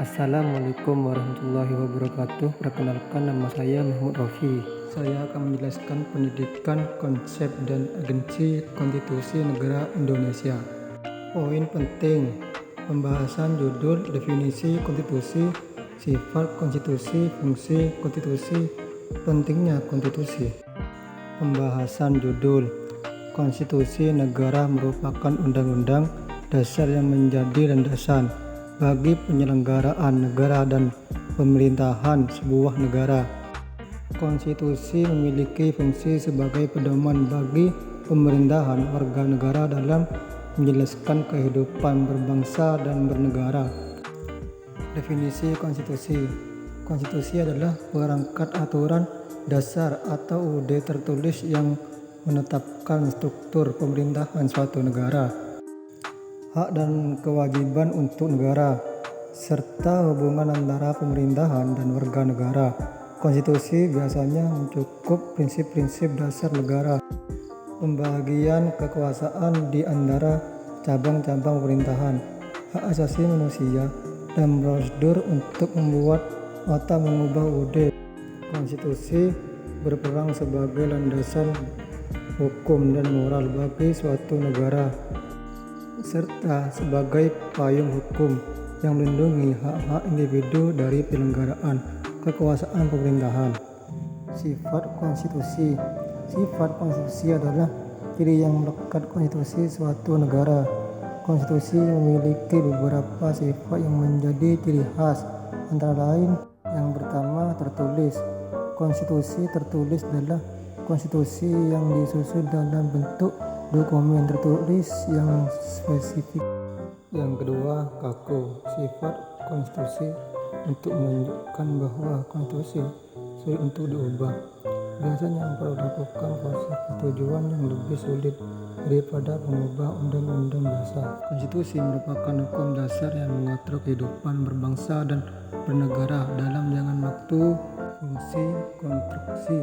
Assalamualaikum warahmatullahi wabarakatuh. Perkenalkan, nama saya Mahmud Rofi. Saya akan menjelaskan pendidikan, konsep, dan agensi konstitusi negara Indonesia. Poin penting: pembahasan judul, definisi konstitusi, sifat konstitusi, fungsi konstitusi, pentingnya konstitusi. Pembahasan judul: konstitusi negara merupakan undang-undang dasar yang menjadi landasan bagi penyelenggaraan negara dan pemerintahan sebuah negara. Konstitusi memiliki fungsi sebagai pedoman bagi pemerintahan warga negara dalam menjelaskan kehidupan berbangsa dan bernegara. Definisi konstitusi: konstitusi adalah perangkat aturan dasar atau UUD tertulis yang menetapkan struktur pemerintahan suatu negara, hak dan kewajiban untuk negara, serta hubungan antara pemerintahan dan warga negara. Konstitusi biasanya mencakup prinsip-prinsip dasar negara, pembagian kekuasaan di antara cabang-cabang pemerintahan, hak asasi manusia, dan prosedur untuk membuat atau mengubah UUD. Konstitusi berperan sebagai landasan hukum dan moral bagi suatu negara, serta sebagai payung hukum yang melindungi hak-hak individu dari penyelenggaraan kekuasaan pemerintahan. Sifat konstitusi: sifat konstitusi adalah ciri yang melekat konstitusi suatu negara. Konstitusi memiliki beberapa sifat yang menjadi ciri khas, antara lain: yang pertama, tertulis. Konstitusi tertulis adalah konstitusi yang disusun dalam bentuk dokumen tertulis yang spesifik. Yang kedua, kaku. Sifat konstitusi untuk menunjukkan bahwa konstitusi sulit untuk diubah. Biasanya yang perlu dilakukan proses persetujuan yang lebih sulit daripada mengubah undang-undang biasa. Konstitusi merupakan hukum dasar yang mengatur kehidupan berbangsa dan bernegara dalam jangka waktu. Fungsi konstruksi: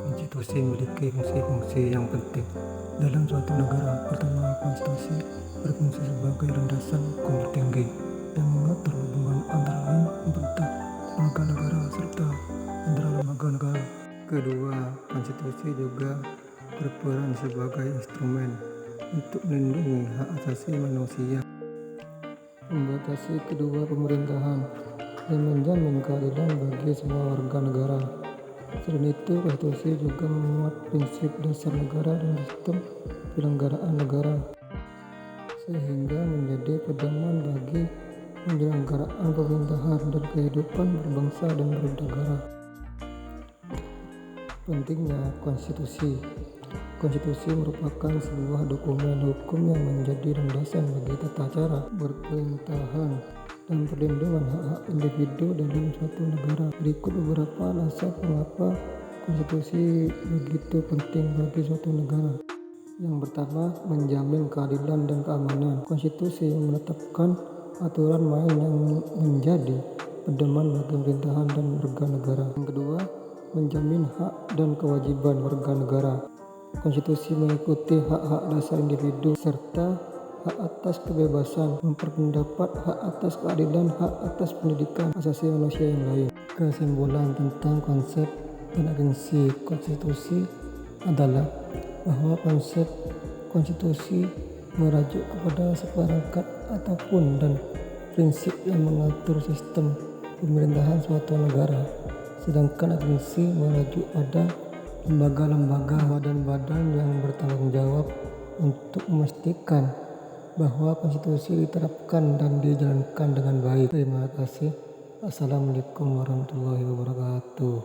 konstitusi memiliki fungsi-fungsi yang penting dalam suatu negara. Pertama, konstitusi berfungsi sebagai landasan hukum tertinggi yang mengatur hubungan antara lain pemerintah, lembaga negara, serta antara lembaga negara. Kedua, konstitusi juga berperan sebagai instrumen untuk melindungi hak asasi manusia, membatasi kedua pemerintahan, dan menjamin keadilan bagi semua warga negara. Selain itu, konstitusi juga memuat prinsip dasar negara dan sistem penyelenggaraan negara, sehingga menjadi pedoman bagi penyelenggaraan pemerintahan dan kehidupan berbangsa dan bernegara. Pentingnya konstitusi: konstitusi merupakan sebuah dokumen hukum yang menjadi landasan bagi tata cara berpemerintahan dan perlindungan hak-hak individu dalam suatu negara. Berikut beberapa alasan mengapa konstitusi begitu penting bagi suatu negara. Yang pertama, menjamin keadilan dan keamanan. Konstitusi menetapkan aturan main yang menjadi pedoman bagi pemerintahan dan warga negara. Yang kedua, menjamin hak dan kewajiban warga negara. Konstitusi mengikuti hak-hak dasar individu serta hak atas kebebasan berpendapat, hak atas keadilan, hak atas pendidikan, asasi manusia yang lain. Kesimpulan tentang konsep dan agensi konstitusi adalah bahwa konsep konstitusi merujuk kepada seperangkat ataupun dan prinsip yang mengatur sistem pemerintahan suatu negara, sedangkan agensi merujuk pada lembaga-lembaga, badan-badan yang bertanggung jawab untuk memastikan bahwa konstitusi diterapkan dan dijalankan dengan baik. Terima kasih. Assalamualaikum warahmatullahi wabarakatuh.